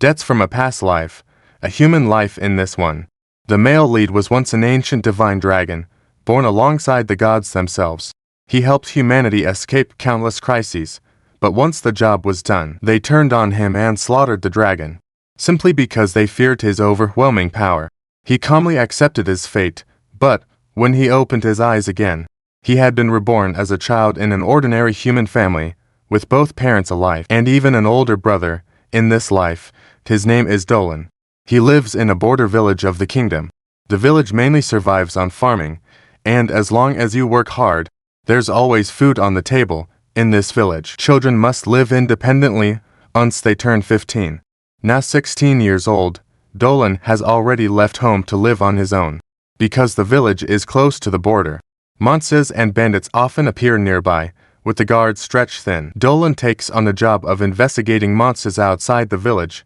Debts from a past life, a human life in this one. The male lead was once an ancient divine dragon, born alongside the gods themselves. He helped humanity escape countless crises, but once the job was done, they turned on him and slaughtered the dragon, simply because they feared his overwhelming power. He calmly accepted his fate, but, when he opened his eyes again, he had been reborn as a child in an ordinary human family, with both parents alive, and even an older brother. In this life, his name is Dolan. He lives in a border village of the kingdom. The village mainly survives on farming, and as long as you work hard, there's always food on the table. In this village, children must live independently once they turn 15. Now 16 years old, Dolan has already left home to live on his own. Because the village is close to the border, monsters and bandits often appear nearby, with the guards stretched thin. Dolan takes on the job of investigating monsters outside the village.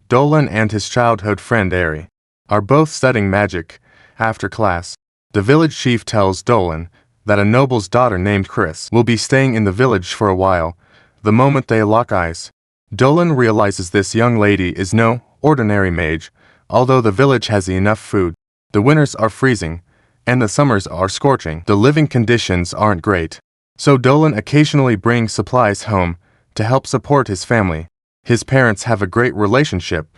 Dolan and his childhood friend Ari are both studying magic. After class, the village chief tells Dolan that a noble's daughter named Chris will be staying in the village for a while. The moment they lock eyes, Dolan realizes this young lady is no ordinary mage. Although the village has enough food, the winters are freezing, and the summers are scorching. The living conditions aren't great, so Dolan occasionally brings supplies home to help support his family. His parents have a great relationship,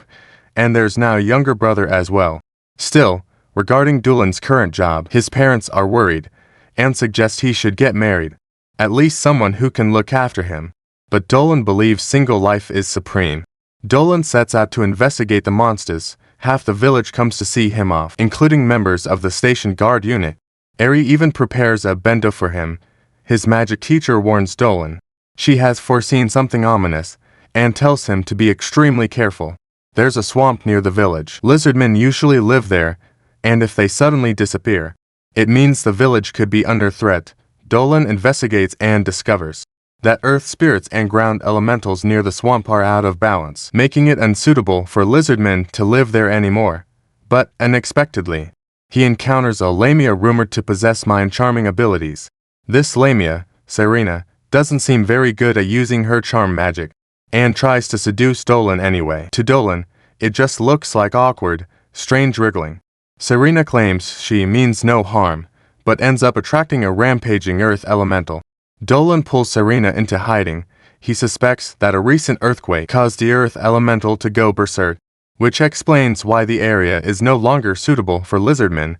and there's now a younger brother as well. Still, regarding Dolan's current job, his parents are worried and suggest he should get married, at least someone who can look after him. But Dolan believes single life is supreme. Dolan sets out to investigate the monsters. Half the village comes to see him off, including members of the station guard unit. Ari even prepares a bento for him. His magic teacher warns Dolan she has foreseen something ominous, and tells him to be extremely careful. There's a swamp near the village. Lizardmen usually live there, and if they suddenly disappear, it means the village could be under threat. Dolan investigates and discovers that earth spirits and ground elementals near the swamp are out of balance, making it unsuitable for lizardmen to live there anymore. But, unexpectedly, he encounters a lamia rumored to possess mind-charming abilities. This lamia, Serena, doesn't seem very good at using her charm magic, and tries to seduce Dolan anyway. To Dolan, it just looks like awkward, strange wriggling. Serena claims she means no harm, but ends up attracting a rampaging earth elemental. Dolan pulls Serena into hiding. He suspects that a recent earthquake caused the earth elemental to go berserk, which explains why the area is no longer suitable for lizardmen.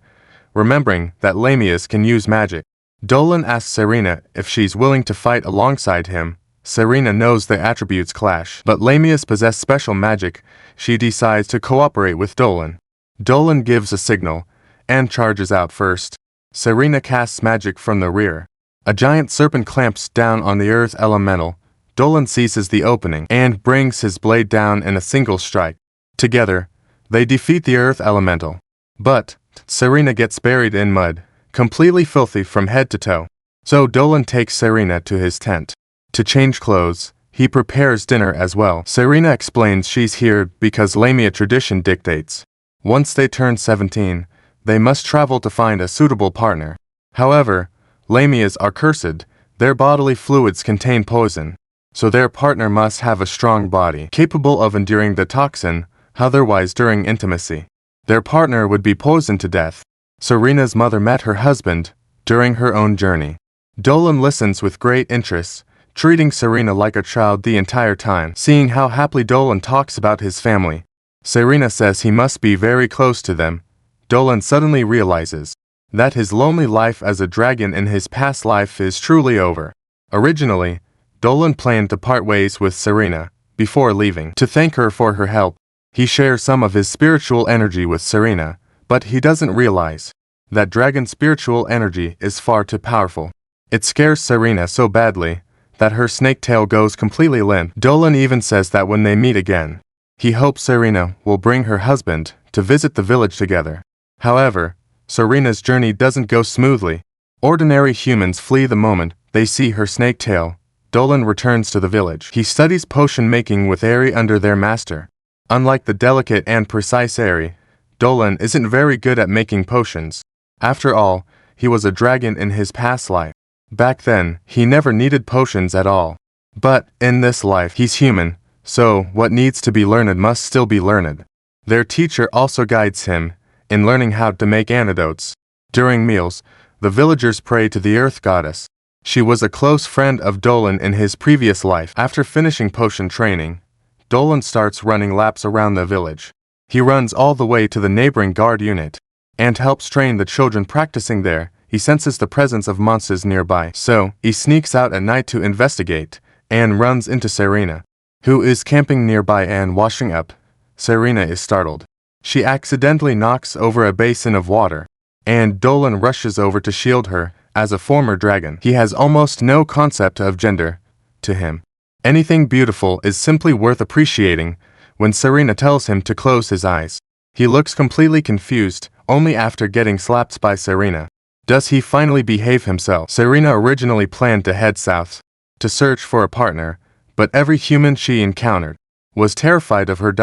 Remembering that lamias can use magic, Dolan asks Serena if she's willing to fight alongside him. Serena knows their attributes clash, but lamias possess special magic. She decides to cooperate with Dolan. Dolan gives a signal and charges out first. Serena casts magic from the rear. A giant serpent clamps down on the earth elemental. Dolan seizes the opening and brings his blade down in a single strike. Together, they defeat the earth elemental. But Serena gets buried in mud, completely filthy from head to toe. So Dolan takes Serena to his tent. To change clothes, he prepares dinner as well. Serena explains she's here because Lamia tradition dictates. Once they turn 17, they must travel to find a suitable partner. However, Lamias are cursed. Their bodily fluids contain poison, so their partner must have a strong body, capable of enduring the toxin, otherwise during intimacy, their partner would be poisoned to death. Serena's mother met her husband during her own journey. Dolan listens with great interest, treating Serena like a child the entire time. Seeing how happily Dolan talks about his family, Serena says he must be very close to them. Dolan suddenly realizes that his lonely life as a dragon in his past life is truly over. Originally, Dolan planned to part ways with Serena before leaving. To thank her for her help, he shares some of his spiritual energy with Serena, but he doesn't realize that dragon spiritual energy is far too powerful. It scares Serena so badly that her snake tail goes completely limp. Dolan even says that when they meet again, he hopes Serena will bring her husband to visit the village together. However, Serena's journey doesn't go smoothly. Ordinary humans flee the moment they see her snake tail. Dolan returns to the village. He studies potion making with Ari under their master. Unlike the delicate and precise Ari, Dolan isn't very good at making potions. After all, he was a dragon in his past life. Back then, he never needed potions at all. But, in this life, he's human, So, what needs to be learned must still be learned. Their teacher also guides him in learning how to make antidotes. During meals, the villagers pray to the earth goddess. She was a close friend of Dolan in his previous life. After finishing potion training, Dolan starts running laps around the village. He runs all the way to the neighboring guard unit and helps train the children practicing there. He senses the presence of monsters nearby, so he sneaks out at night to investigate and runs into Serena, who is camping nearby and washing up. Serena is startled. She accidentally knocks over a basin of water, and Dolan rushes over to shield her. As a former dragon, he has almost no concept of gender. To him, anything beautiful is simply worth appreciating. When Serena tells him to close his eyes, he looks completely confused. Only after getting slapped by Serena does he finally behave himself. Serena originally planned to head south to search for a partner, but every human she encountered was terrified of her.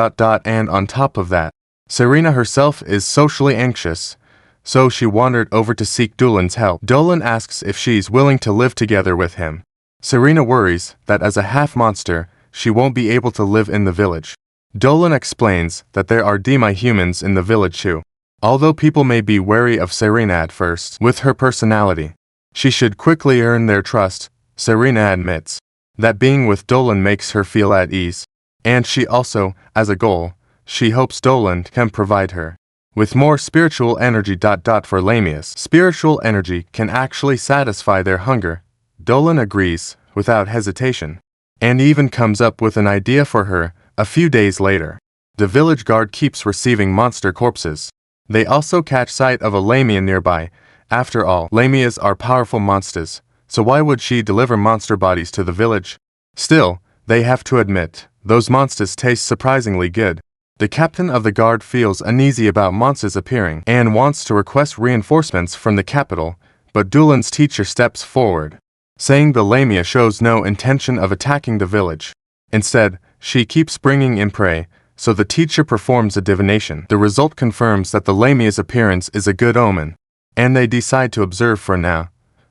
And on top of that, Serena herself is socially anxious, so she wandered over to seek Dolan's help. Dolan asks if she's willing to live together with him. Serena worries that as a half-monster, she won't be able to live in the village. Dolan explains that there are demi-humans in the village too. Although people may be wary of Serena at first, with her personality, she should quickly earn their trust. Serena admits that being with Dolan makes her feel at ease, and she also, as a goal, she hopes Dolan can provide her with more spiritual energy. For Lamias, spiritual energy can actually satisfy their hunger. Dolan agrees without hesitation, and even comes up with an idea for her. A few days later, the village guard keeps receiving monster corpses. They also catch sight of a Lamia nearby. After all, Lamias are powerful monsters, so why would she deliver monster bodies to the village? Still, they have to admit, those monsters taste surprisingly good. The captain of the guard feels uneasy about monsters appearing and wants to request reinforcements from the capital, but Dolan's teacher steps forward, saying the Lamia shows no intention of attacking the village. Instead, she keeps bringing in prey, so the teacher performs a divination. The result confirms that the Lamia's appearance is a good omen, and they decide to observe for now.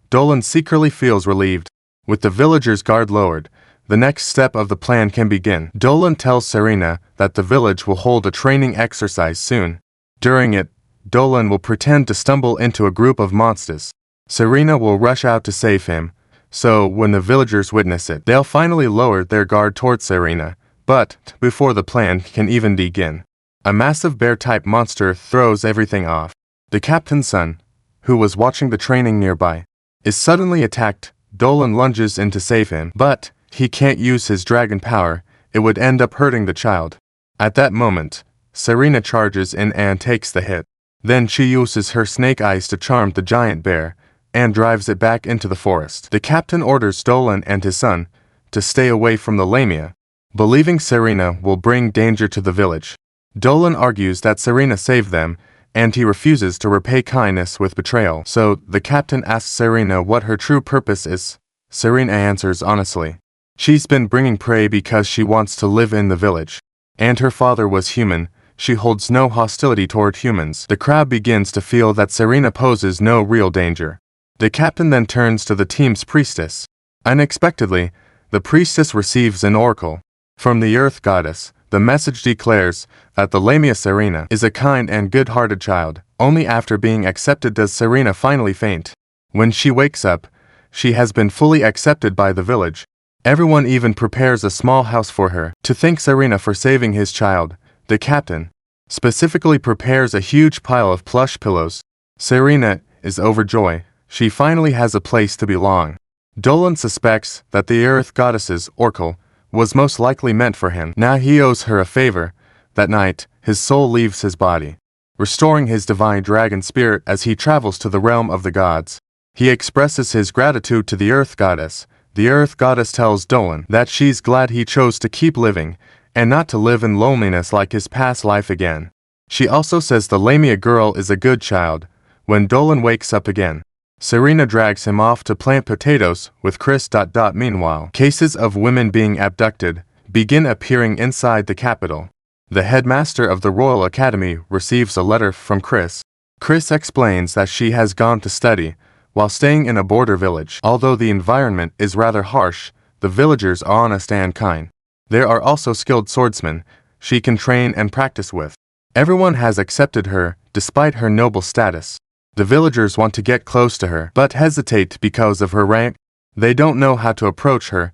Dolan secretly feels relieved. With the villagers' guard lowered, the next step of the plan can begin. Dolan tells Serena that the village will hold a training exercise soon. During it, Dolan will pretend to stumble into a group of monsters. Serena will rush out to save him, so when the villagers witness it, they'll finally lower their guard towards Serena. But, before the plan can even begin, a massive bear-type monster throws everything off. The captain's son, who was watching the training nearby, is suddenly attacked. Dolan lunges in to save him, but he can't use his dragon power. It would end up hurting the child. At that moment, Serena charges in and takes the hit. Then she uses her snake eyes to charm the giant bear and drives it back into the forest. The captain orders Dolan and his son to stay away from the Lamia, believing Serena will bring danger to the village. Dolan argues that Serena saved them, and he refuses to repay kindness with betrayal. So, the captain asks Serena what her true purpose is. Serena answers honestly. She's been bringing prey because she wants to live in the village, and her father was human. She holds no hostility toward humans. The crowd begins to feel that Serena poses no real danger. The captain then turns to the team's priestess. Unexpectedly, the priestess receives an oracle from the earth goddess. The message declares that the Lamia Serena is a kind and good-hearted child. Only after being accepted does Serena finally faint. When she wakes up, she has been fully accepted by the village. Everyone even prepares a small house for her. To thank Serena for saving his child, the captain specifically prepares a huge pile of plush pillows. Serena is overjoyed. She finally has a place to belong. Dolan suspects that the earth goddess's oracle was most likely meant for him. Now he owes her a favor. That night, his soul leaves his body, restoring his divine dragon spirit as he travels to the realm of the gods. He expresses his gratitude to the earth goddess. The earth goddess tells Dolan that she's glad he chose to keep living and not to live in loneliness like his past life again. She also says the Lamia girl is a good child. When Dolan wakes up again, Serena drags him off to plant potatoes with Chris. Meanwhile, cases of women being abducted begin appearing inside the capital. The headmaster of the Royal Academy receives a letter from Chris. Chris explains that she has gone to study while staying in a border village. Although the environment is rather harsh, the villagers are honest and kind. There are also skilled swordsmen she can train and practice with. Everyone has accepted her, despite her noble status. The villagers want to get close to her, but hesitate because of her rank. They don't know how to approach her.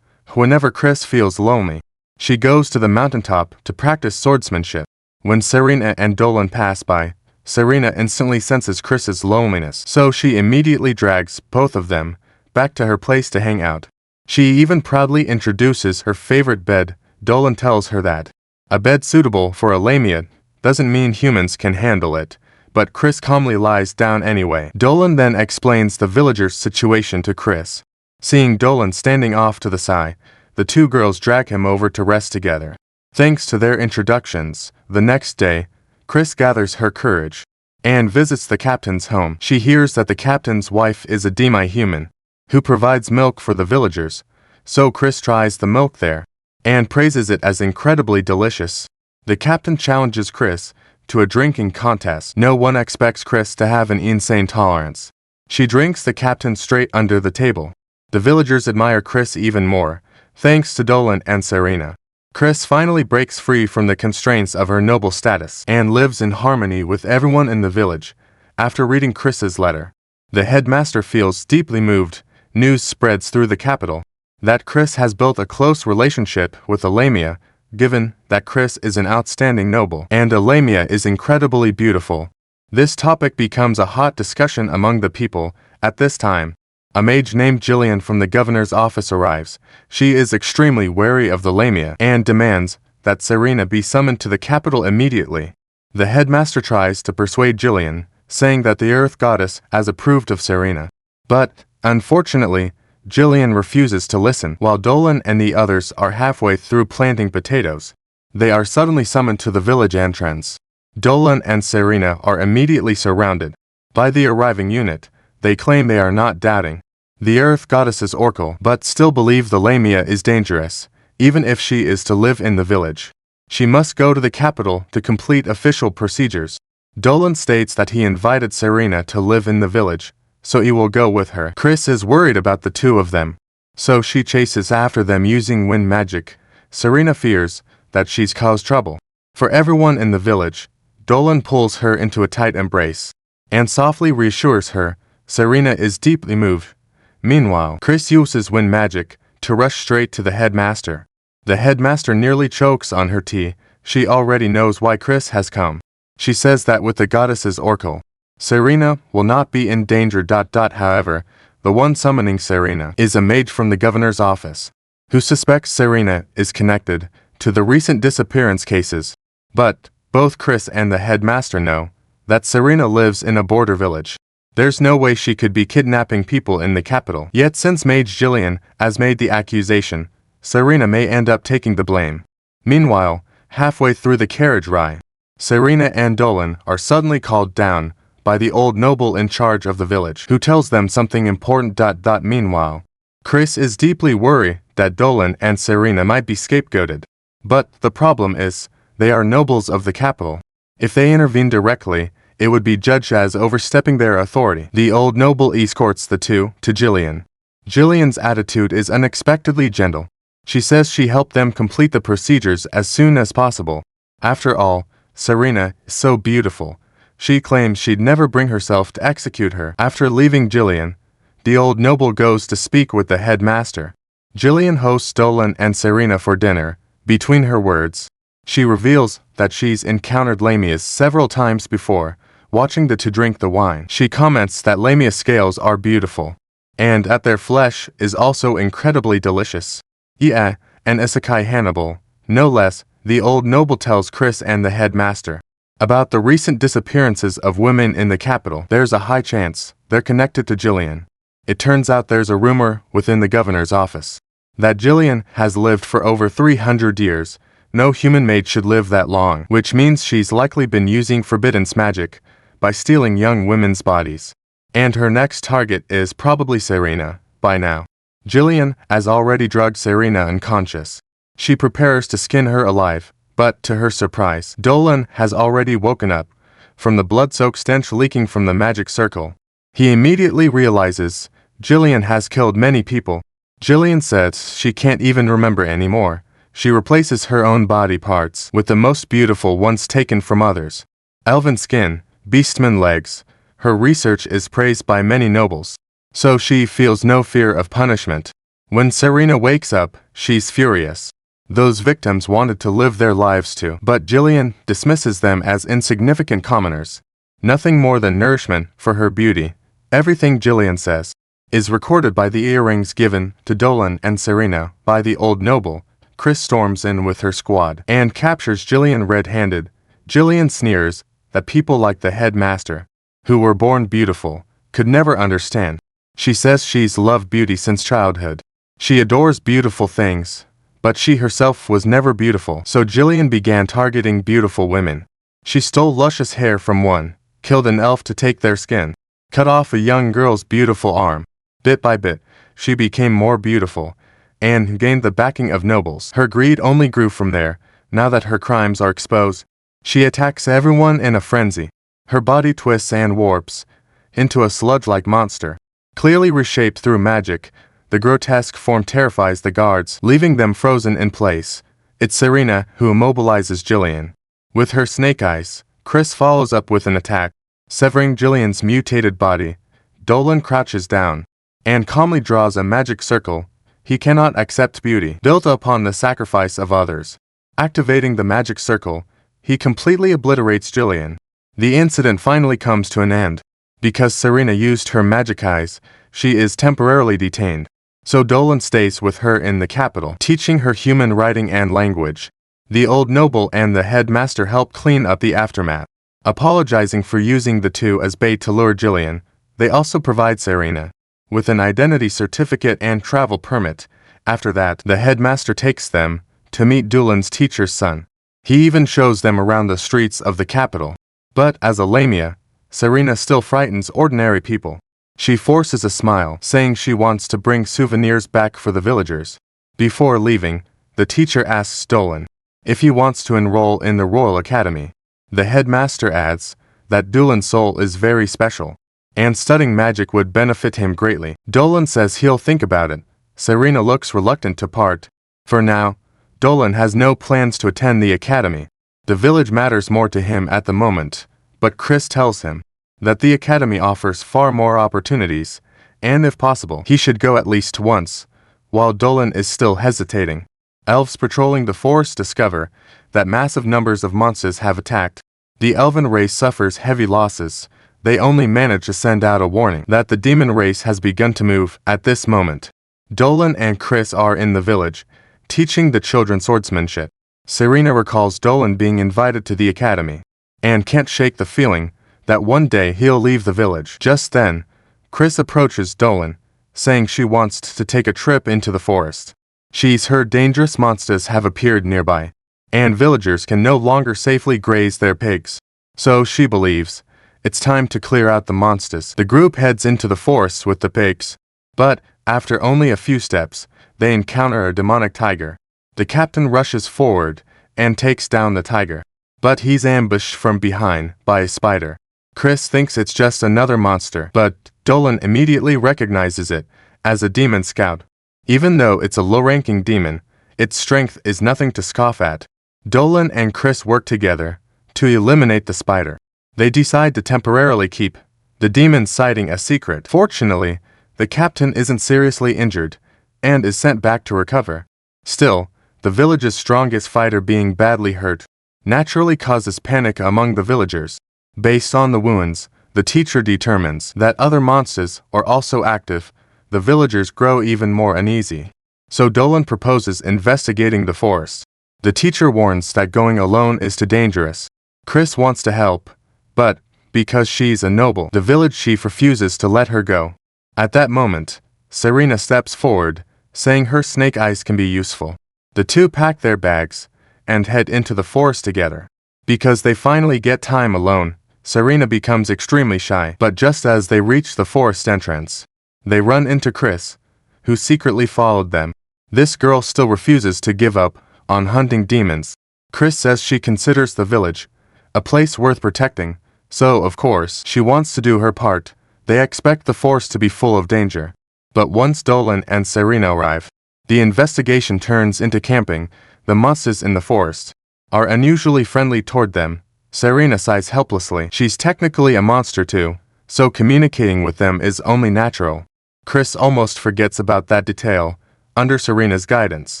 Whenever Chris feels lonely, she goes to the mountaintop to practice swordsmanship. When Serena and Dolan pass by, Serena instantly senses Chris's loneliness, so she immediately drags both of them back to her place to hang out. She even proudly introduces her favorite bed. Dolan tells her that a bed suitable for a Lamia doesn't mean humans can handle it, but Chris calmly lies down anyway. Dolan then explains the villagers' situation to Chris. Seeing Dolan standing off to the side, the two girls drag him over to rest together. Thanks to their introductions, the next day, Chris gathers her courage and visits the captain's home. She hears that the captain's wife is a demi-human who provides milk for the villagers, so Chris tries the milk there and praises it as incredibly delicious. The captain challenges Chris to a drinking contest. No one expects Chris to have an insane tolerance. She drinks the captain straight under the table. The villagers admire Chris even more, thanks to Dolan and Serena. Chris finally breaks free from the constraints of her noble status and lives in harmony with everyone in the village. After reading Chris's letter, the headmaster feels deeply moved. News spreads through the capital that Chris has built a close relationship with a Lamia, given that Chris is an outstanding noble and a Lamia is incredibly beautiful. This topic becomes a hot discussion among the people. At this time, a mage named Jillian from the governor's office arrives. She is extremely wary of the Lamia and demands that Serena be summoned to the capital immediately. The headmaster tries to persuade Jillian, saying that the earth goddess has approved of Serena. But, unfortunately, Jillian refuses to listen. While Dolan and the others are halfway through planting potatoes, they are suddenly summoned to the village entrance. Dolan and Serena are immediately surrounded by the arriving unit. They claim they are not doubting the earth goddess's oracle, but still believe the Lamia is dangerous, even if she is to live in the village. She must go to the capital to complete official procedures. Dolan states that he invited Serena to live in the village, so he will go with her. Chris is worried about the two of them, so she chases after them using wind magic. Serena fears that she's caused trouble for everyone in the village. Dolan pulls her into a tight embrace and softly reassures her. Serena is deeply moved. Meanwhile, Chris uses wind magic to rush straight to the headmaster. The headmaster nearly chokes on her tea. She already knows why Chris has come. She says that with the goddess's oracle, Serena will not be in danger. However, the one summoning Serena is a mage from the governor's office, who suspects Serena is connected to the recent disappearance cases. But both Chris and the headmaster know that Serena lives in a border village. There's no way she could be kidnapping people in the capital. Yet since Mage Jillian has made the accusation, Serena may end up taking the blame. Meanwhile, halfway through the carriage ride, Serena and Dolan are suddenly called down by the old noble in charge of the village, who tells them something important. Meanwhile, Chris is deeply worried that Dolan and Serena might be scapegoated. But the problem is, they are nobles of the capital. If they intervene directly, it would be judged as overstepping their authority. The old noble escorts the two to Jillian. Jillian's attitude is unexpectedly gentle. She says she helped them complete the procedures as soon as possible. After all, Serena is so beautiful. She claims she'd never bring herself to execute her. After leaving Jillian, the old noble goes to speak with the headmaster. Jillian hosts Dolan and Serena for dinner. Between her words, she reveals that she's encountered Lamias several times before. Watching the two drink the wine, she comments that Lamia scales are beautiful, and that their flesh is also incredibly delicious. Yeah, and Isekai Hannibal, no less, the old noble tells Chris and the headmaster about the recent disappearances of women in the capital. There's a high chance they're connected to Jillian. It turns out there's a rumor within the governor's office that Jillian has lived for over 300 years. No human mage should live that long, which means she's likely been using forbidden magic by stealing young women's bodies. And her next target is probably Serena, by now. Jillian has already drugged Serena unconscious. She prepares to skin her alive, but to her surprise, Dolan has already woken up from the blood-soaked stench leaking from the magic circle. He immediately realizes Jillian has killed many people. Jillian says she can't even remember anymore. She replaces her own body parts with the most beautiful ones taken from others. Elven skin, beastman legs. Her research is praised by many nobles. So she feels no fear of punishment. When Serena wakes up, she's furious. Those victims wanted to live their lives too, but Jillian dismisses them as insignificant commoners. Nothing more than nourishment for her beauty. Everything Jillian says is recorded by the earrings given to Dolan and Serena by the old noble. Chris storms in with her squad and captures Jillian red-handed. Jillian sneers that people like the headmaster, who were born beautiful, could never understand. She says she's loved beauty since childhood. She adores beautiful things, but she herself was never beautiful, so Jillian began targeting beautiful women. She stole luscious hair from one, killed an elf to take their skin, cut off a young girl's beautiful arm. Bit by bit, she became more beautiful, and gained the backing of nobles. Her greed only grew from there. Now that her crimes are exposed, she attacks everyone in a frenzy. Her body twists and warps into a sludge-like monster. Clearly reshaped through magic, the grotesque form terrifies the guards, leaving them frozen in place. It's Serena who immobilizes Jillian. With her snake eyes, Chris follows up with an attack, severing Jillian's mutated body. Dolan crouches down and calmly draws a magic circle. He cannot accept beauty built upon the sacrifice of others. Activating the magic circle, he completely obliterates Jillian. The incident finally comes to an end. Because Serena used her magic eyes, she is temporarily detained. So Dolan stays with her in the capital, teaching her human writing and language. The old noble and the headmaster help clean up the aftermath. Apologizing for using the two as bait to lure Jillian, they also provide Serena with an identity certificate and travel permit. After that, the headmaster takes them to meet Dolan's teacher's son. He even shows them around the streets of the capital. But as a Lamia, Serena still frightens ordinary people. She forces a smile, saying she wants to bring souvenirs back for the villagers. Before leaving, the teacher asks Dolan if he wants to enroll in the Royal Academy. The headmaster adds that Dolan's soul is very special, and studying magic would benefit him greatly. Dolan says he'll think about it. Serena looks reluctant to part. For now, Dolan has no plans to attend the academy. The village matters more to him at the moment, but Chris tells him that the academy offers far more opportunities, and if possible, he should go at least once. While Dolan is still hesitating, elves patrolling the forest discover that massive numbers of monsters have attacked. The elven race suffers heavy losses. They only manage to send out a warning that the demon race has begun to move at this moment. Dolan and Chris are in the village, teaching the children swordsmanship. Serena recalls Dolan being invited to the academy, and can't shake the feeling that one day he'll leave the village. Just then, Chris approaches Dolan, saying she wants to take a trip into the forest. She's heard dangerous monsters have appeared nearby, and villagers can no longer safely graze their pigs. So she believes it's time to clear out the monsters. The group heads into the forest with the pigs, but after only a few steps, they encounter a demonic tiger. The captain rushes forward and takes down the tiger, but he's ambushed from behind by a spider. Chris thinks it's just another monster, but Dolan immediately recognizes it as a demon scout. Even though it's a low-ranking demon, its strength is nothing to scoff at. Dolan and Chris work together to eliminate the spider. They decide to temporarily keep the demon sighting a secret. Fortunately, the captain isn't seriously injured and is sent back to recover. Still, the village's strongest fighter being badly hurt naturally causes panic among the villagers. Based on the wounds, the teacher determines that other monsters are also active. The villagers grow even more uneasy. So Dolan proposes investigating the forest. The teacher warns that going alone is too dangerous. Chris wants to help, but because she's a noble, the village chief refuses to let her go. At that moment, Serena steps forward, saying her snake eyes can be useful. The two pack their bags and head into the forest together. Because they finally get time alone, Serena becomes extremely shy, but just as they reach the forest entrance, they run into Chris, who secretly followed them. This girl still refuses to give up on hunting demons. Chris says she considers the village a place worth protecting, so of course she wants to do her part. They expect the forest to be full of danger. But once Dolan and Serena arrive, the investigation turns into camping. The monsters in the forest are unusually friendly toward them. Serena sighs helplessly. She's technically a monster too, so communicating with them is only natural. Chris almost forgets about that detail. Under Serena's guidance,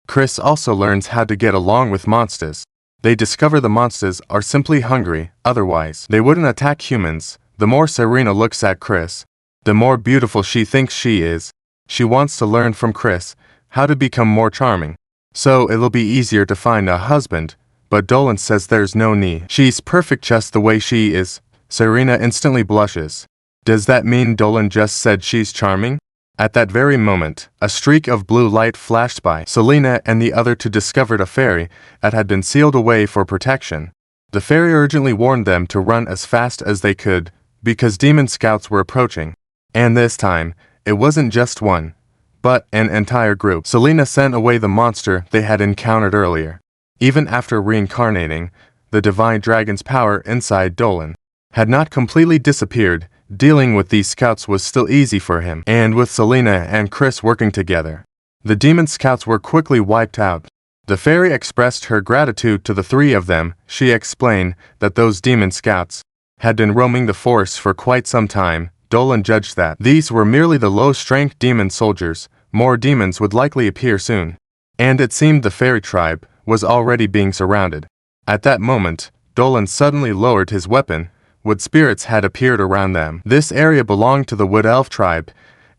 Chris also learns how to get along with monsters. They discover the monsters are simply hungry, otherwise they wouldn't attack humans. The more Serena looks at Chris, the more beautiful she thinks she is. She wants to learn from Chris how to become more charming, so it'll be easier to find a husband, but Dolan says there's no need. She's perfect just the way she is. Serena instantly blushes. Does that mean Dolan just said she's charming? At that very moment, a streak of blue light flashed by. Selena and the other two discovered a fairy that had been sealed away for protection. The fairy urgently warned them to run as fast as they could, because demon scouts were approaching. And this time, it wasn't just one, but an entire group. Selena sent away the monster they had encountered earlier. Even after reincarnating, the divine dragon's power inside Dolan had not completely disappeared. Dealing with these scouts was still easy for him, and with Selena and Chris working together, the demon scouts were quickly wiped out. The fairy expressed her gratitude to the three of them. She explained that those demon scouts had been roaming the forest for quite some time. Dolan judged that these were merely the low-strength demon soldiers. More demons would likely appear soon, and it seemed the fairy tribe was already being surrounded. At that moment, Dolan suddenly lowered his weapon. Wood spirits had appeared around them. This area belonged to the Wood Elf tribe,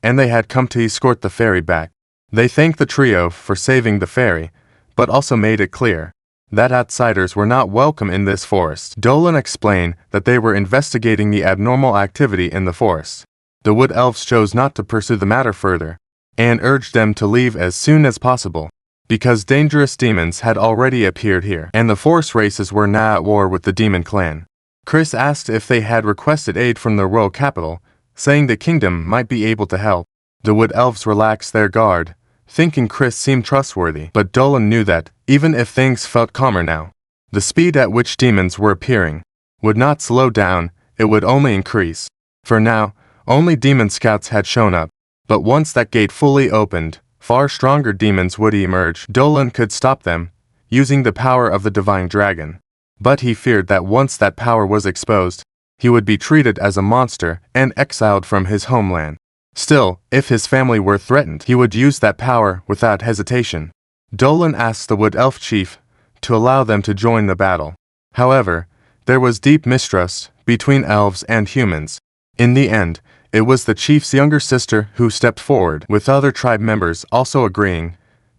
and they had come to escort the fairy back. They thanked the trio for saving the fairy, but also made it clear that outsiders were not welcome in this forest. Dolan explained that they were investigating the abnormal activity in the forest. The Wood Elves chose not to pursue the matter further, and urged them to leave as soon as possible, because dangerous demons had already appeared here, and the forest races were now at war with the demon clan. Chris asked if they had requested aid from the royal capital, saying the kingdom might be able to help. The Wood Elves relaxed their guard, thinking Chris seemed trustworthy, but Dolan knew that, even if things felt calmer now, the speed at which demons were appearing would not slow down, it would only increase. For now, only demon scouts had shown up, but once that gate fully opened, far stronger demons would emerge. Dolan could stop them, using the power of the divine dragon. But he feared that once that power was exposed, he would be treated as a monster and exiled from his homeland. Still, if his family were threatened, he would use that power without hesitation. Dolan asked the Wood Elf chief to allow them to join the battle. However, there was deep mistrust between elves and humans. In the end, it was the chief's younger sister who stepped forward, with other tribe members also agreeing.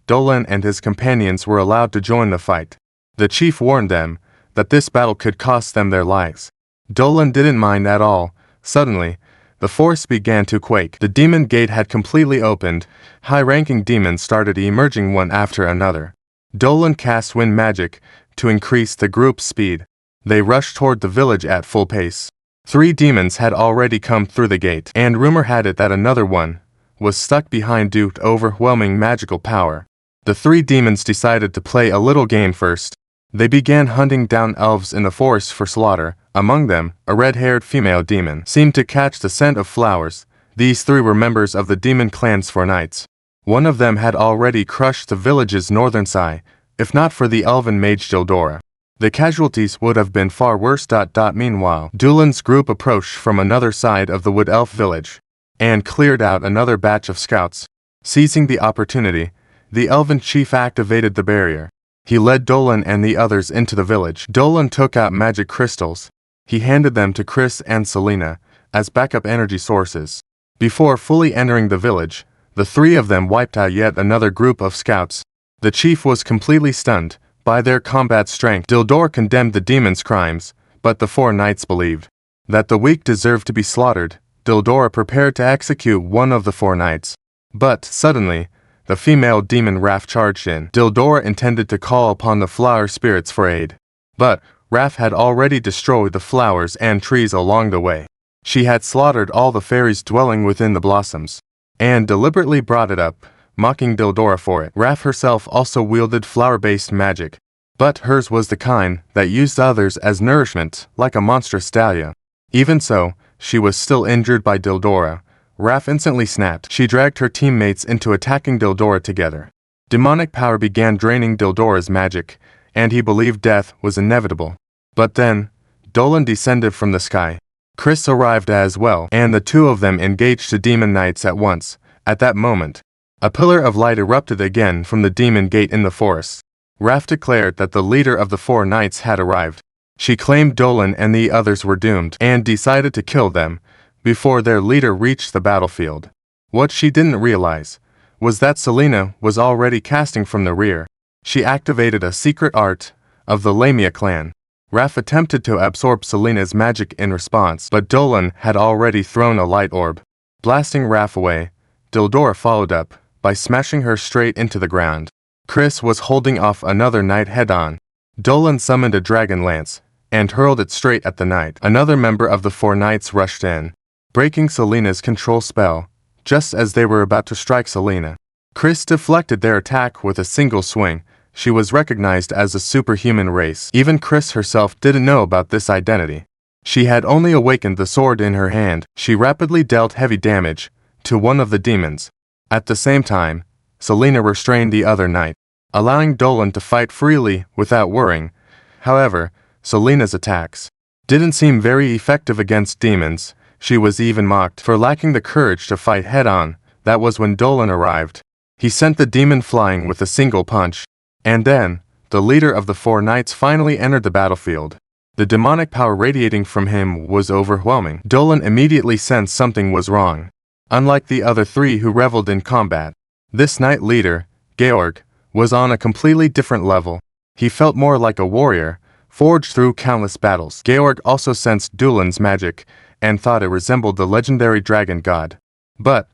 Dolan and his companions were allowed to join the fight. The chief warned them that this battle could cost them their lives. Dolan didn't mind at all. Suddenly, the forest began to quake. The demon gate had completely opened. High-ranking demons started emerging one after another. Dolan cast wind magic to increase the group's speed. They rushed toward the village at full pace. 3 demons had already come through the gate, and rumor had it that another one was stuck behind due to overwhelming magical power. The 3 demons decided to play a little game first. They began hunting down elves in the forest for slaughter. Among them, a red-haired female demon seemed to catch the scent of flowers. These 3 were members of the demon clans for knights. One of them had already crushed the village's northern side. If not for the elven mage Dildora, the casualties would have been far worse. Meanwhile, Dolan's group approached from another side of the Wood Elf village and cleared out another batch of scouts. Seizing the opportunity, the elven chief activated the barrier. He led Dolan and the others into the village. Dolan took out magic crystals. He handed them to Chris and Selena as backup energy sources. Before fully entering the village, the 3 of them wiped out yet another group of scouts. The chief was completely stunned by their combat strength. Dildor condemned the demons' crimes, but the 4 knights believed that the weak deserved to be slaughtered. Dildor prepared to execute one of the 4 knights. But, suddenly, the female demon Raph charged in. Dildor intended to call upon the flower spirits for aid, but Raph had already destroyed the flowers and trees along the way. She had slaughtered all the fairies dwelling within the blossoms, and deliberately brought it up, mocking Dildora for it. Raph herself also wielded flower-based magic, but hers was the kind that used others as nourishment, like a monstrous dahlia. Even so, she was still injured by Dildora. Raph instantly snapped. She dragged her teammates into attacking Dildora together. Demonic power began draining Dildora's magic, and he believed death was inevitable. But then, Dolan descended from the sky. Chris arrived as well, and the two of them engaged the demon knights at once. At that moment, a pillar of light erupted again from the demon gate in the forest. Raph declared that the leader of the four knights had arrived. She claimed Dolan and the others were doomed, and decided to kill them before their leader reached the battlefield. What she didn't realize was that Selena was already casting from the rear. She activated a secret art of the Lamia clan. Raph attempted to absorb Selena's magic in response, but Dolan had already thrown a light orb. Blasting Raph away, Dildora followed up by smashing her straight into the ground. Chris was holding off another knight head-on. Dolan summoned a dragon lance and hurled it straight at the knight. Another member of the four knights rushed in, breaking Selena's control spell just as they were about to strike Selena. Chris deflected their attack with a single swing. She was recognized as a superhuman race. Even Chris herself didn't know about this identity. She had only awakened the sword in her hand. She rapidly dealt heavy damage to one of the demons. At the same time, Selena restrained the other knight, allowing Dolan to fight freely without worrying. However, Selena's attacks didn't seem very effective against demons. She was even mocked for lacking the courage to fight head-on. That was when Dolan arrived. He sent the demon flying with a single punch. And then, the leader of the four knights finally entered the battlefield. The demonic power radiating from him was overwhelming. Dolan immediately sensed something was wrong. Unlike the other three who reveled in combat, this knight leader, Georg, was on a completely different level. He felt more like a warrior, forged through countless battles. Georg also sensed Dolan's magic and thought it resembled the legendary dragon god. But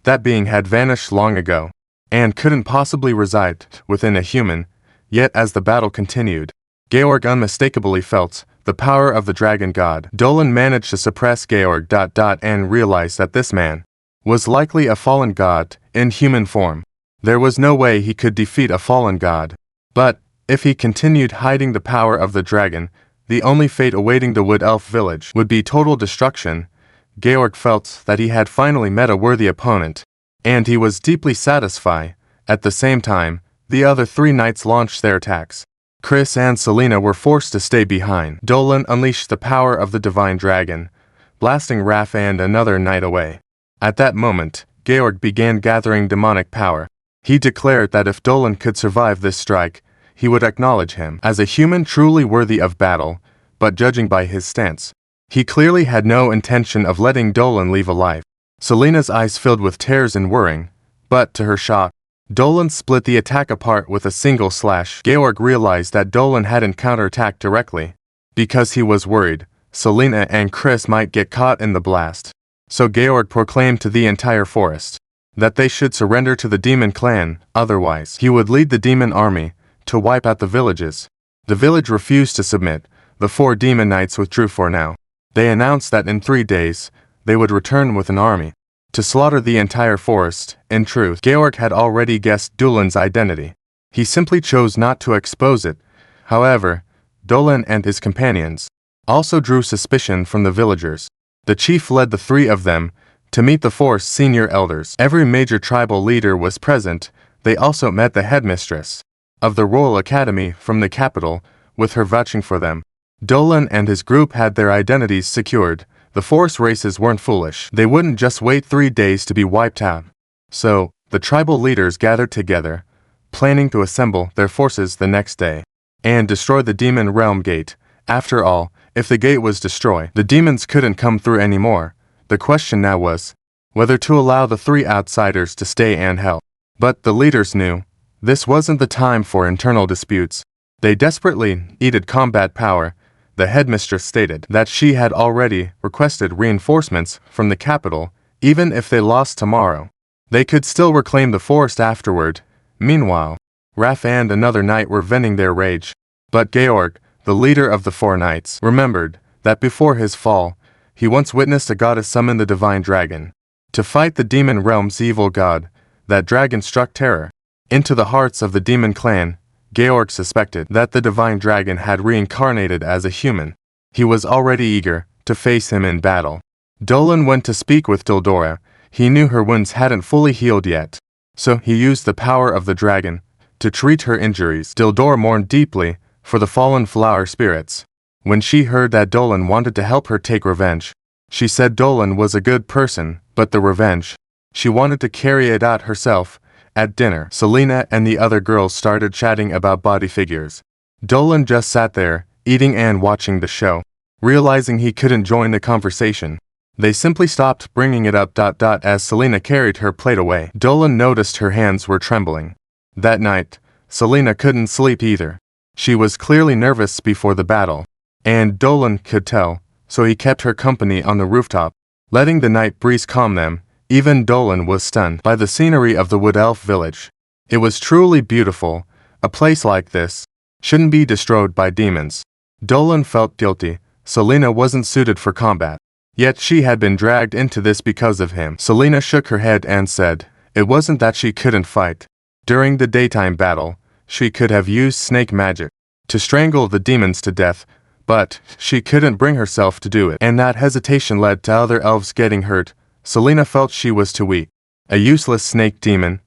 that being had vanished long ago, and couldn't possibly reside within a human. Yet as the battle continued, Georg unmistakably felt the power of the dragon god. Dolan managed to suppress Georg and realized that this man was likely a fallen god in human form. There was no way he could defeat a fallen god. But if he continued hiding the power of the dragon, the only fate awaiting the Wood Elf village would be total destruction. Georg felt that he had finally met a worthy opponent, and he was deeply satisfied. At the same time, the other three knights launched their attacks. Chris and Selena were forced to stay behind. Dolan unleashed the power of the divine dragon, blasting Raph and another knight away. At that moment, Georg began gathering demonic power. He declared that if Dolan could survive this strike, he would acknowledge him as a human truly worthy of battle, but judging by his stance, he clearly had no intention of letting Dolan leave alive. Selena's eyes filled with tears and worrying, but to her shock, Dolan split the attack apart with a single slash. Georg realized that Dolan hadn't counterattacked directly, because he was worried Selena and Chris might get caught in the blast. So Georg proclaimed to the entire forest that they should surrender to the demon clan, otherwise he would lead the demon army to wipe out the villages. The village refused to submit. The four demon knights withdrew for now. They announced that in 3 days, they would return with an army to slaughter the entire forest. In truth, Georg had already guessed Dolan's identity. He simply chose not to expose it. However, Dolan and his companions also drew suspicion from the villagers. The chief led the three of them to meet the forest senior elders. Every major tribal leader was present. They also met the headmistress of the Royal Academy from the capital, with her vouching for them. Dolan and his group had their identities secured. The forest races weren't foolish. They wouldn't just wait 3 days to be wiped out. So, the tribal leaders gathered together, planning to assemble their forces the next day and destroy the demon realm gate. After all, if the gate was destroyed, the demons couldn't come through anymore. The question now was whether to allow the 3 outsiders to stay and help. But the leaders knew this wasn't the time for internal disputes. They desperately needed combat power. The headmistress stated that she had already requested reinforcements from the capital. Even if they lost tomorrow, they could still reclaim the forest afterward. Meanwhile, Raph and another knight were venting their rage. But Georg, the leader of the 4 knights, remembered that before his fall, he once witnessed a goddess summon the divine dragon to fight the demon realm's evil god. That dragon struck terror into the hearts of the demon clan. Georg suspected that the divine dragon had reincarnated as a human. He was already eager to face him in battle. Dolan went to speak with Dildora. He knew her wounds hadn't fully healed yet, So he used the power of the dragon to treat her injuries. Dildora mourned deeply for the fallen flower spirits. When she heard that Dolan wanted to help her take revenge, she said Dolan was a good person, but the revenge, she wanted to carry it out herself. At dinner, Selena and the other girls started chatting about body figures. Dolan just sat there, eating and watching the show. Realizing he couldn't join the conversation, they simply stopped bringing it up. As Selena carried her plate away, Dolan noticed her hands were trembling. That night, Selena couldn't sleep either. She was clearly nervous before the battle, and Dolan could tell, so he kept her company on the rooftop, letting the night breeze calm them. Even Dolan was stunned by the scenery of the Wood Elf village. It was truly beautiful. A place like this shouldn't be destroyed by demons. Dolan felt guilty. Selena wasn't suited for combat, yet she had been dragged into this because of him. Selena shook her head and said, it wasn't that she couldn't fight. During the daytime battle, she could have used snake magic to strangle the demons to death, but she couldn't bring herself to do it, and that hesitation led to other elves getting hurt. Selena felt she was too weak. A useless snake demon,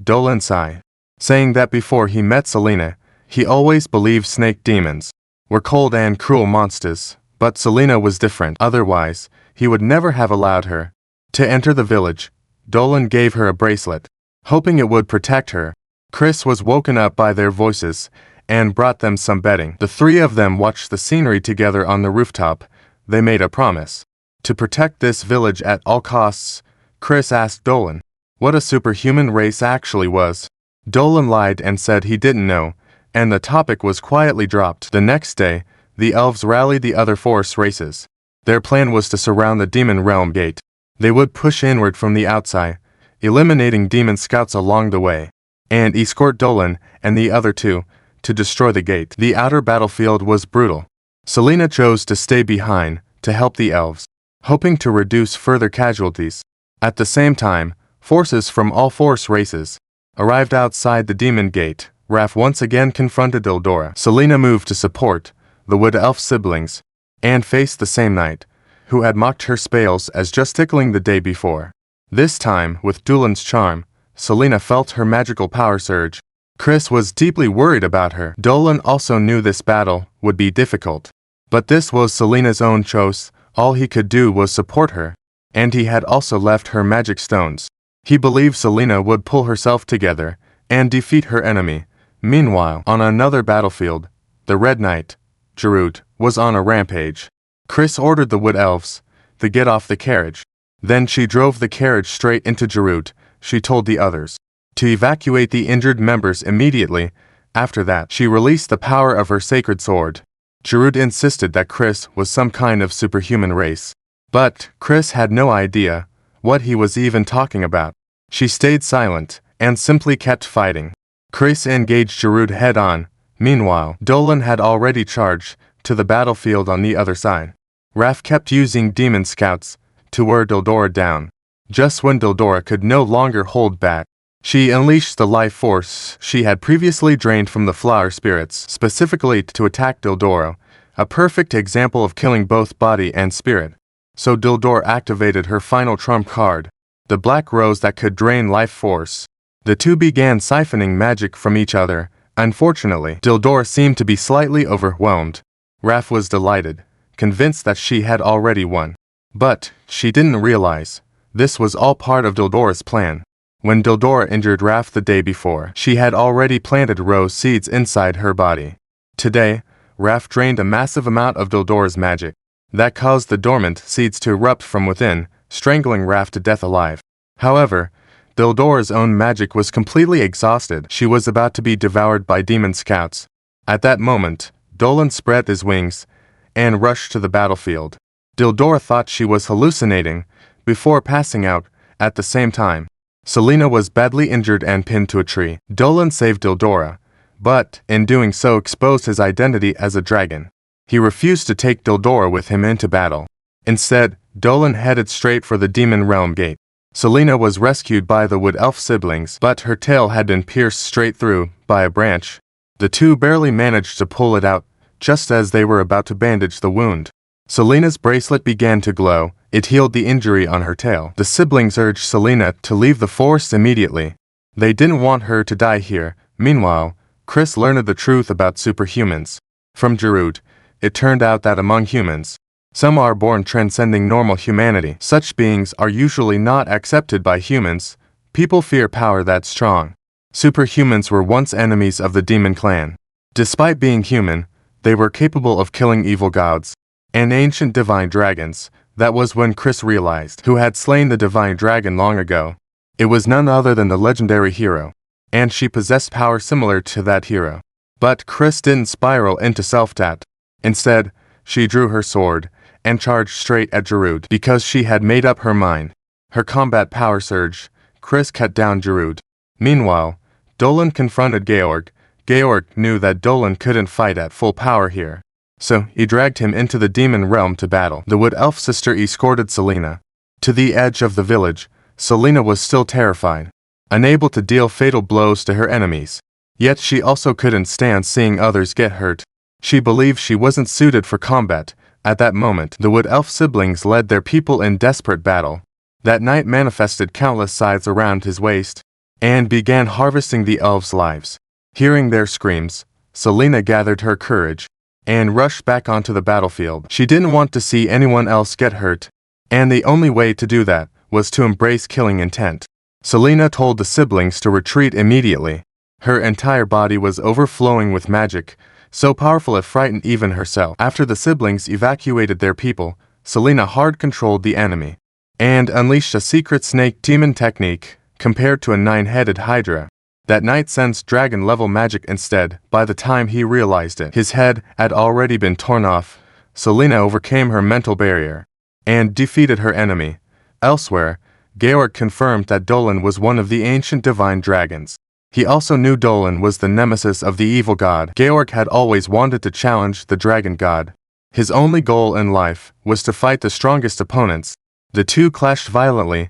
Dolan sighed, saying that before he met Selena, he always believed snake demons were cold and cruel monsters, but Selena was different. Otherwise, he would never have allowed her to enter the village. Dolan gave her a bracelet, hoping it would protect her. Chris was woken up by their voices and brought them some bedding. The three of them watched the scenery together on the rooftop. They made a promise to protect this village at all costs. Chris asked Dolan what a superhuman race actually was. Dolan lied and said he didn't know, and the topic was quietly dropped. The next day, the elves rallied the other forest races. Their plan was to surround the demon realm gate. They would push inward from the outside, eliminating demon scouts along the way, and escort Dolan and the other two to destroy the gate. The outer battlefield was brutal. Selena chose to stay behind to help the elves, hoping to reduce further casualties. At the same time, forces from all forest races arrived outside the demon gate. Raph once again confronted Dildora. Selena moved to support the Wood Elf siblings and faced the same knight who had mocked her spells as just tickling the day before. This time, with Dolan's charm, Selena felt her magical power surge. Chris was deeply worried about her. Dolan also knew this battle would be difficult, but this was Selena's own choice. All he could do was support her, and he had also left her magic stones. He believed Selena would pull herself together and defeat her enemy. Meanwhile, on another battlefield, the Red Knight, Jarut, was on a rampage. Chris ordered the Wood Elves to get off the carriage. Then she drove the carriage straight into Jarut. She told the others to evacuate the injured members immediately. After that, she released the power of her sacred sword. Jarut insisted that Chris was some kind of superhuman race, but Chris had no idea what he was even talking about. She stayed silent and simply kept fighting. Chris engaged Jarut head-on. Meanwhile, Dolan had already charged to the battlefield on the other side. Raph kept using demon scouts to wear Dildora down. Just when Dildora could no longer hold back, she unleashed the life force she had previously drained from the flower spirits, specifically to attack Dildora, a perfect example of killing both body and spirit. So Dildora activated her final trump card, the black rose that could drain life force. The two began siphoning magic from each other. Unfortunately, Dildora seemed to be slightly overwhelmed. Raph was delighted, convinced that she had already won. But she didn't realize this was all part of Dildora's plan. When Dildora injured Raph the day before, she had already planted rose seeds inside her body. Today, Raph drained a massive amount of Dildora's magic. That caused the dormant seeds to erupt from within, strangling Raph to death alive. However, Dildora's own magic was completely exhausted. She was about to be devoured by demon scouts. At that moment, Dolan spread his wings and rushed to the battlefield. Dildora thought she was hallucinating before passing out. At the same time, Selena was badly injured and pinned to a tree. Dolan saved Dildora, but in doing so exposed his identity as a dragon. He refused to take Dildora with him into battle. Instead, Dolan headed straight for the demon realm gate. Selena was rescued by the Wood Elf siblings, but her tail had been pierced straight through by a branch. The two barely managed to pull it out, just as they were about to bandage the wound. Selena's bracelet began to glow. It healed the injury on her tail. The siblings urged Selena to leave the forest immediately. They didn't want her to die here. Meanwhile, Chris learned the truth about superhumans. From Giroud, it turned out that among humans, some are born transcending normal humanity. Such beings are usually not accepted by humans. People fear power that strong. Superhumans were once enemies of the demon clan. Despite being human, they were capable of killing evil gods and ancient divine dragons. That was when Chris realized who had slain the divine dragon long ago. It was none other than the legendary hero, and she possessed power similar to that hero. But Chris didn't spiral into self-doubt. Instead, she drew her sword and charged straight at Giroud because she had made up her mind. Her combat power surged. Chris cut down Giroud. Meanwhile, Dolan confronted Georg. Georg knew that Dolan couldn't fight at full power here, so he dragged him into the demon realm to battle. The Wood Elf sister escorted Selena to the edge of the village. Selena was still terrified, unable to deal fatal blows to her enemies. Yet she also couldn't stand seeing others get hurt. She believed she wasn't suited for combat. At that moment, the Wood Elf siblings led their people in desperate battle. That knight manifested countless scythes around his waist and began harvesting the elves' lives. Hearing their screams, Selena gathered her courage and rushed back onto the battlefield. She didn't want to see anyone else get hurt, and the only way to do that was to embrace killing intent. Selena told the siblings to retreat immediately. Her entire body was overflowing with magic, so powerful it frightened even herself. After the siblings evacuated their people, Selena hard-controlled the enemy and unleashed a secret snake demon technique compared to a 9-headed hydra. That knight sensed dragon-level magic instead. By the time he realized it, his head had already been torn off. Selena overcame her mental barrier and defeated her enemy. Elsewhere, Georg confirmed that Dolan was one of the ancient divine dragons. He also knew Dolan was the nemesis of the evil god. Georg had always wanted to challenge the dragon god. His only goal in life was to fight the strongest opponents. The two clashed violently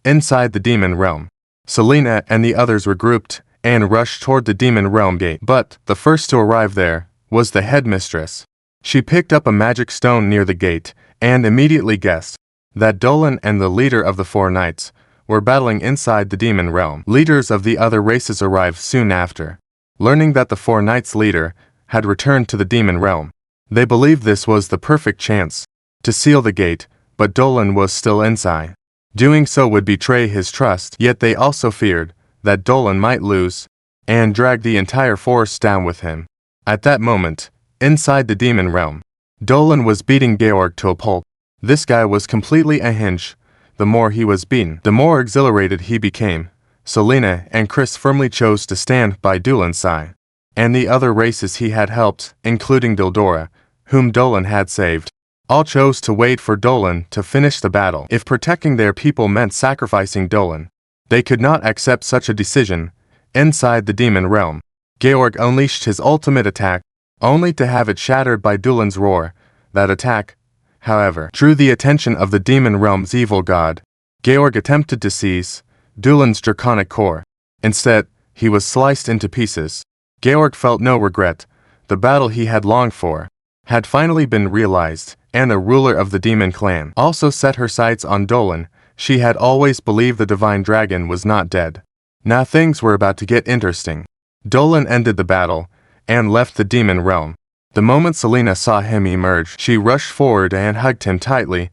inside the demon realm. Selena and the others regrouped and rushed toward the demon realm gate. But the first to arrive there was the headmistress. She picked up a magic stone near the gate and immediately guessed that Dolan and the leader of the 4 knights were battling inside the demon realm. Leaders of the other races arrived soon after. Learning that the 4 knights' leader had returned to the demon realm, they believed this was the perfect chance to seal the gate, but Dolan was still inside. Doing so would betray his trust, yet they also feared that Dolan might lose and drag the entire force down with him. At that moment, inside the demon realm, Dolan was beating Georg to a pulp. This guy was completely unhinged. The more he was beaten, the more exhilarated he became. Selena and Chris firmly chose to stand by Dolan's side, and the other races he had helped, including Dildora, whom Dolan had saved, all chose to wait for Dolan to finish the battle. If protecting their people meant sacrificing Dolan, they could not accept such a decision. Inside the demon realm, Georg unleashed his ultimate attack, only to have it shattered by Dolan's roar. That attack, however, drew the attention of the demon realm's evil god. Georg attempted to seize Dolan's draconic core. Instead, he was sliced into pieces. Georg felt no regret. The battle he had longed for had finally been realized, and the ruler of the demon clan also set her sights on Dolan. She had always believed the divine dragon was not dead. Now things were about to get interesting. Dolan ended the battle and left the demon realm. The moment Selena saw him emerge, she rushed forward and hugged him tightly.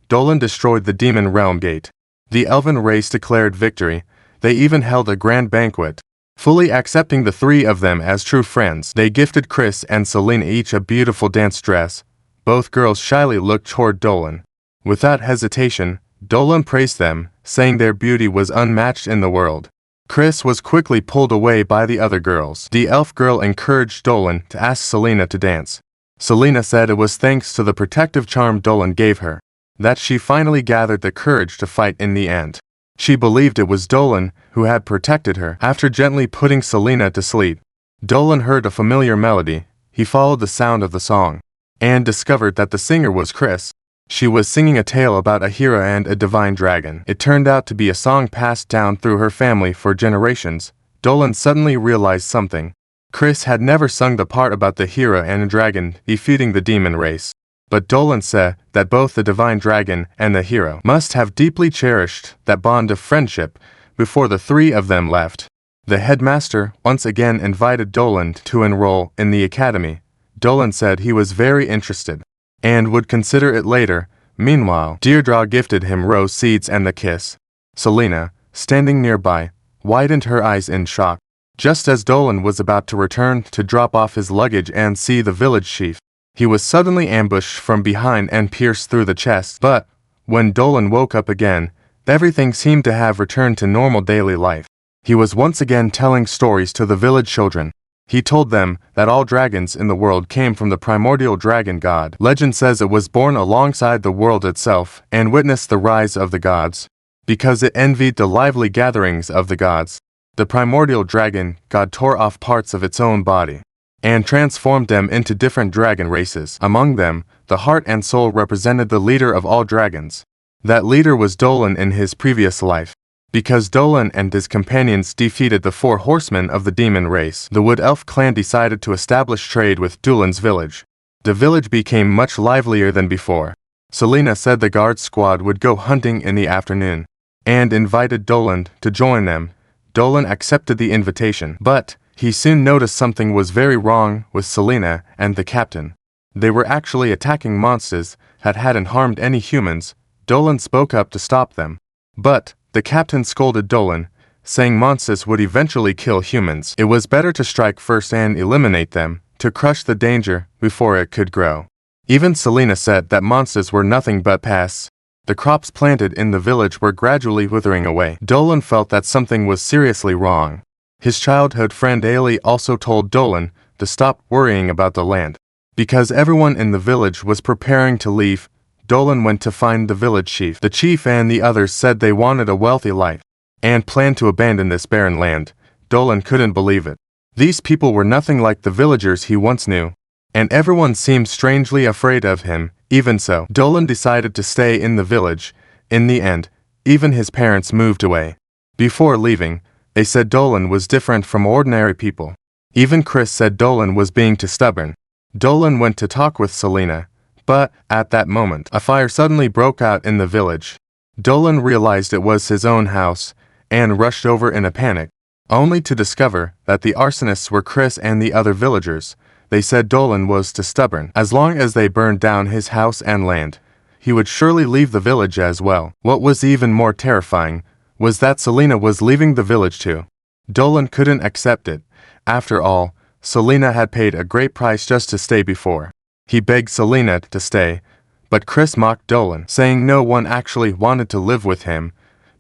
Dolan destroyed the demon realm gate. The elven race declared victory. They even held a grand banquet. Fully accepting the 3 of them as true friends, they gifted Chris and Selena each a beautiful dance dress. Both girls shyly looked toward Dolan. Without hesitation, Dolan praised them, saying their beauty was unmatched in the world. Chris was quickly pulled away by the other girls. The elf girl encouraged Dolan to ask Selena to dance. Selena said it was thanks to the protective charm Dolan gave her that she finally gathered the courage to fight in the end. She believed it was Dolan who had protected her. After gently putting Selena to sleep, Dolan heard a familiar melody. He followed the sound of the song and discovered that the singer was Chris. She was singing a tale about a hero and a divine dragon. It turned out to be a song passed down through her family for generations. Dolan suddenly realized something. Chris had never sung the part about the hero and a dragon defeating the demon race. But Dolan said that both the divine dragon and the hero must have deeply cherished that bond of friendship before the 3 of them left. The headmaster once again invited Dolan to enroll in the academy. Dolan said he was very interested and would consider it later. Meanwhile, Deirdre gifted him rose seeds and the kiss. Selena, standing nearby, widened her eyes in shock. Just as Dolan was about to return to drop off his luggage and see the village chief, he was suddenly ambushed from behind and pierced through the chest. But when Dolan woke up again, everything seemed to have returned to normal daily life. He was once again telling stories to the village children. He told them that all dragons in the world came from the primordial dragon god. Legend says it was born alongside the world itself and witnessed the rise of the gods. Because it envied the lively gatherings of the gods, the primordial dragon god tore off parts of its own body and transformed them into different dragon races. Among them, the heart and soul represented the leader of all dragons. That leader was Dolan in his previous life. Because Dolan and his companions defeated the 4 horsemen of the demon race, the Wood Elf clan decided to establish trade with Dolan's village. The village became much livelier than before. Selena said the guard squad would go hunting in the afternoon and invited Dolan to join them. Dolan accepted the invitation, but he soon noticed something was very wrong with Selena and the captain. They were actually attacking monsters that hadn't harmed any humans. Dolan spoke up to stop them, but the captain scolded Dolan, saying monsters would eventually kill humans. It was better to strike first and eliminate them, to crush the danger before it could grow. Even Selena said that monsters were nothing but pests. The crops planted in the village were gradually withering away. Dolan felt that something was seriously wrong. His childhood friend Ailey also told Dolan to stop worrying about the land. Because everyone in the village was preparing to leave, Dolan went to find the village chief. The chief and the others said they wanted a wealthy life and planned to abandon this barren land. Dolan couldn't believe it. These people were nothing like the villagers he once knew, and everyone seemed strangely afraid of him. Even so, Dolan decided to stay in the village. In the end, even his parents moved away. Before leaving, they said Dolan was different from ordinary people. Even Chris said Dolan was being too stubborn. Dolan went to talk with Selena, but at that moment, a fire suddenly broke out in the village. Dolan realized it was his own house and rushed over in a panic, only to discover that the arsonists were Chris and the other villagers. They said Dolan was too stubborn. As long as they burned down his house and land, he would surely leave the village as well. What was even more terrifying was that Selena was leaving the village too. Dolan couldn't accept it. After all, Selena had paid a great price just to stay before. He begged Selena to stay, but Chris mocked Dolan, saying no one actually wanted to live with him,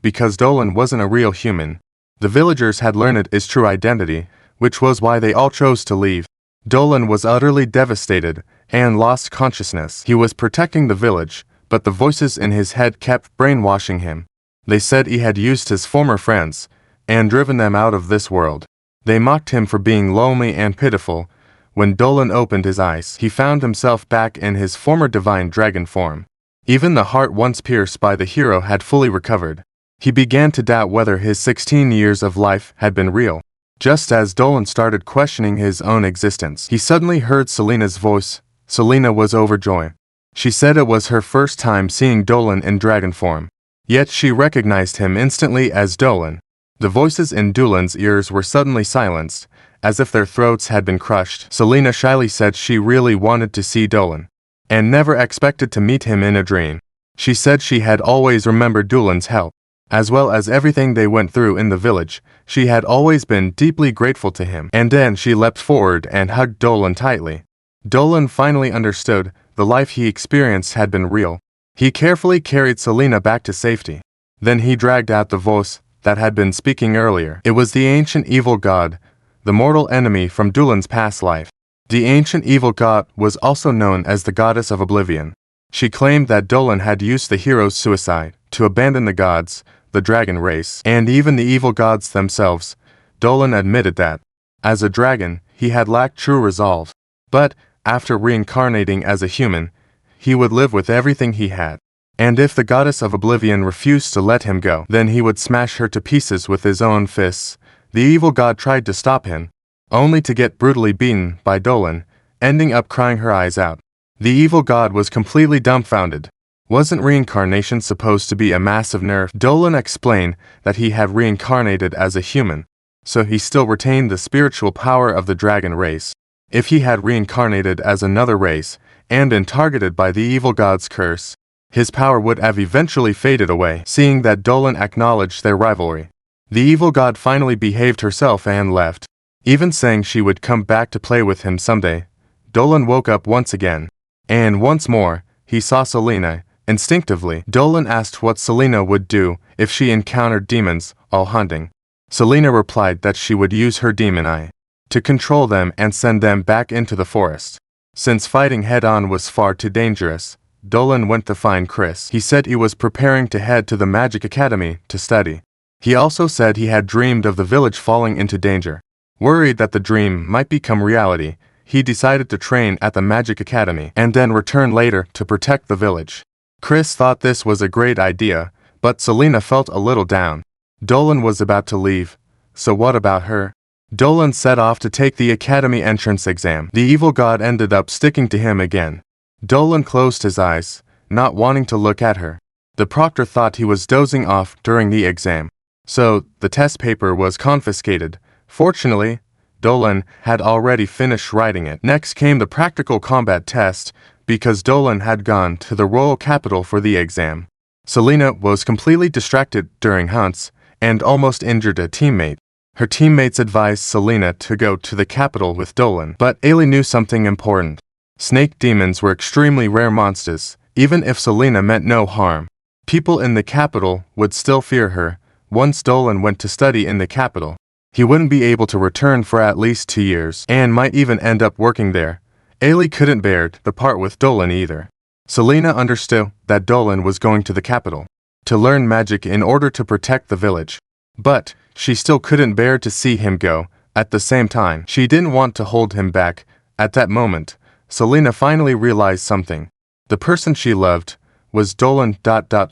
because Dolan wasn't a real human. The villagers had learned his true identity, which was why they all chose to leave. Dolan was utterly devastated and lost consciousness. He was protecting the village, but the voices in his head kept brainwashing him. They said he had used his former friends and driven them out of this world. They mocked him for being lonely and pitiful. When Dolan opened his eyes, he found himself back in his former divine dragon form. Even the heart once pierced by the hero had fully recovered. He began to doubt whether his 16 years of life had been real. Just as Dolan started questioning his own existence, he suddenly heard Selena's voice. Selena was overjoyed. She said it was her first time seeing Dolan in dragon form. Yet she recognized him instantly as Dolan. The voices in Dolan's ears were suddenly silenced, as if their throats had been crushed. Selena shyly said she really wanted to see Dolan, and never expected to meet him in a dream. She said she had always remembered Dolan's help, as well as everything they went through in the village. She had always been deeply grateful to him. And then she leapt forward and hugged Dolan tightly. Dolan finally understood the life he experienced had been real. He carefully carried Selena back to safety. Then he dragged out the voice that had been speaking earlier. It was the ancient evil god, the mortal enemy from Dolan's past life. The ancient evil god was also known as the goddess of oblivion. She claimed that Dolan had used the hero's suicide to abandon the gods, the dragon race, and even the evil gods themselves. Dolan admitted that, as a dragon, he had lacked true resolve. But, after reincarnating as a human, he would live with everything he had. And if the goddess of oblivion refused to let him go, then he would smash her to pieces with his own fists. The evil god tried to stop him, only to get brutally beaten by Dolan, ending up crying her eyes out. The evil god was completely dumbfounded. Wasn't reincarnation supposed to be a massive nerf? Dolan explained that he had reincarnated as a human, so he still retained the spiritual power of the dragon race. If he had reincarnated as another race, and been targeted by the evil god's curse, his power would have eventually faded away. Seeing that Dolan acknowledged their rivalry, the evil god finally behaved herself and left, even saying she would come back to play with him someday. Dolan woke up once again, and once more, he saw Selena. Instinctively, Dolan asked what Selena would do if she encountered demons while hunting. Selena replied that she would use her demon eye to control them and send them back into the forest. Since fighting head-on was far too dangerous, Dolan went to find Chris. He said he was preparing to head to the Magic Academy to study. He also said he had dreamed of the village falling into danger. Worried that the dream might become reality, he decided to train at the Magic Academy and then return later to protect the village. Chris thought this was a great idea, but Selena felt a little down. Dolan was about to leave, so what about her? Dolan set off to take the academy entrance exam. The evil god ended up sticking to him again. Dolan closed his eyes, not wanting to look at her. The proctor thought he was dozing off during the exam, so the test paper was confiscated. Fortunately, Dolan had already finished writing it. Next came the practical combat test, because Dolan had gone to the royal capital for the exam. Selena was completely distracted during hunts and almost injured a teammate. Her teammates advised Selena to go to the capital with Dolan, but Ailey knew something important. Snake demons were extremely rare monsters. Even if Selena meant no harm, people in the capital would still fear her. Once Dolan went to study in the capital, he wouldn't be able to return for at least 2 years, and might even end up working there. Ailey couldn't bear the part with Dolan either. Selena understood that Dolan was going to the capital to learn magic in order to protect the village, but she still couldn't bear to see him go. At the same time, she didn't want to hold him back. At that moment, Selena finally realized something. The person she loved was Dolan.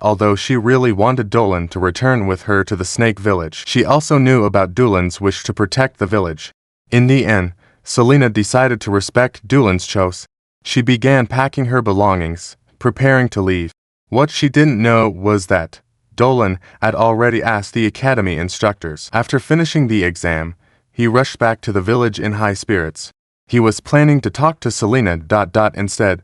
Although she really wanted Dolan to return with her to the Snake Village, she also knew about Dolan's wish to protect the village. In the end, Selena decided to respect Dolan's choice. She began packing her belongings, preparing to leave. What she didn't know was that Dolan had already asked the academy instructors. After finishing the exam, he rushed back to the village in high spirits. He was planning to talk to Selena. Instead,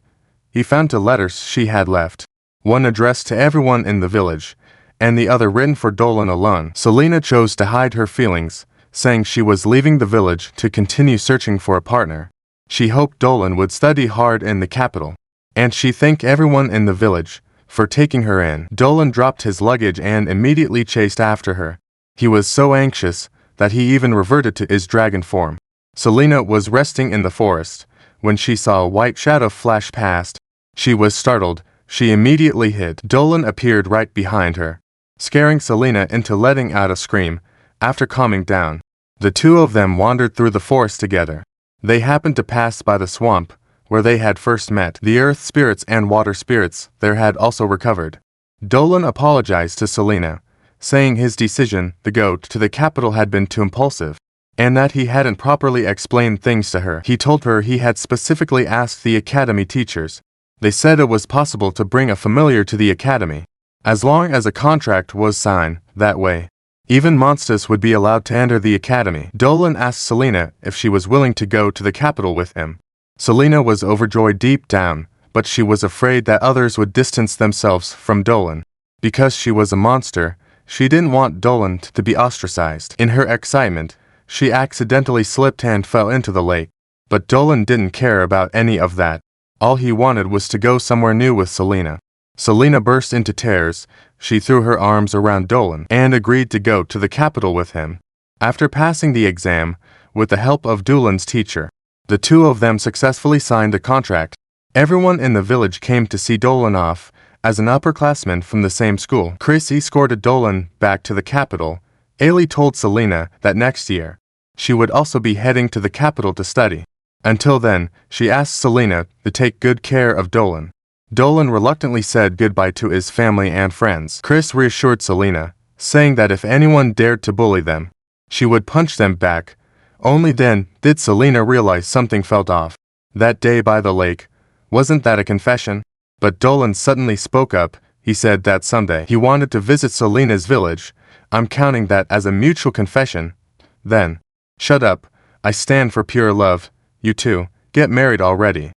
he found 2 letters she had left, one addressed to everyone in the village, and the other written for Dolan alone. Selena chose to hide her feelings, saying she was leaving the village to continue searching for a partner. She hoped Dolan would study hard in the capital, and she thanked everyone in the village for taking her in. Dolan dropped his luggage and immediately chased after her. He was so anxious that he even reverted to his dragon form. Selena was resting in the forest when she saw a white shadow flash past. She was startled. She immediately hid. Dolan appeared right behind her, scaring Selena into letting out a scream. After calming down, the two of them wandered through the forest together. They happened to pass by the swamp where they had first met. The earth spirits and water spirits there had also recovered. Dolan apologized to Selena, saying his decision to go to the capital had been too impulsive, and that he hadn't properly explained things to her. He told her he had specifically asked the academy teachers. They said it was possible to bring a familiar to the academy, as long as a contract was signed. That way, even monsters would be allowed to enter the academy. Dolan asked Selena if she was willing to go to the capital with him. Selena was overjoyed deep down, but she was afraid that others would distance themselves from Dolan. Because she was a monster, she didn't want Dolan to be ostracized. In her excitement, she accidentally slipped and fell into the lake. But Dolan didn't care about any of that. All he wanted was to go somewhere new with Selena. Selena burst into tears. She threw her arms around Dolan and agreed to go to the capital with him. After passing the exam, with the help of Dolan's teacher, the two of them successfully signed a contract. Everyone in the village came to see Dolan off. As an upperclassman from the same school, Chris escorted Dolan back to the capital. Ailey told Selena that next year, she would also be heading to the capital to study. Until then, she asked Selena to take good care of Dolan. Dolan reluctantly said goodbye to his family and friends. Chris reassured Selena, saying that if anyone dared to bully them, she would punch them back. Only then did Selena realize something felt off. That day by the lake, wasn't that a confession? But Dolan suddenly spoke up. He said that someday he wanted to visit Selena's village. I'm counting that as a mutual confession. Then, shut up, I stand for pure love, you two, get married already.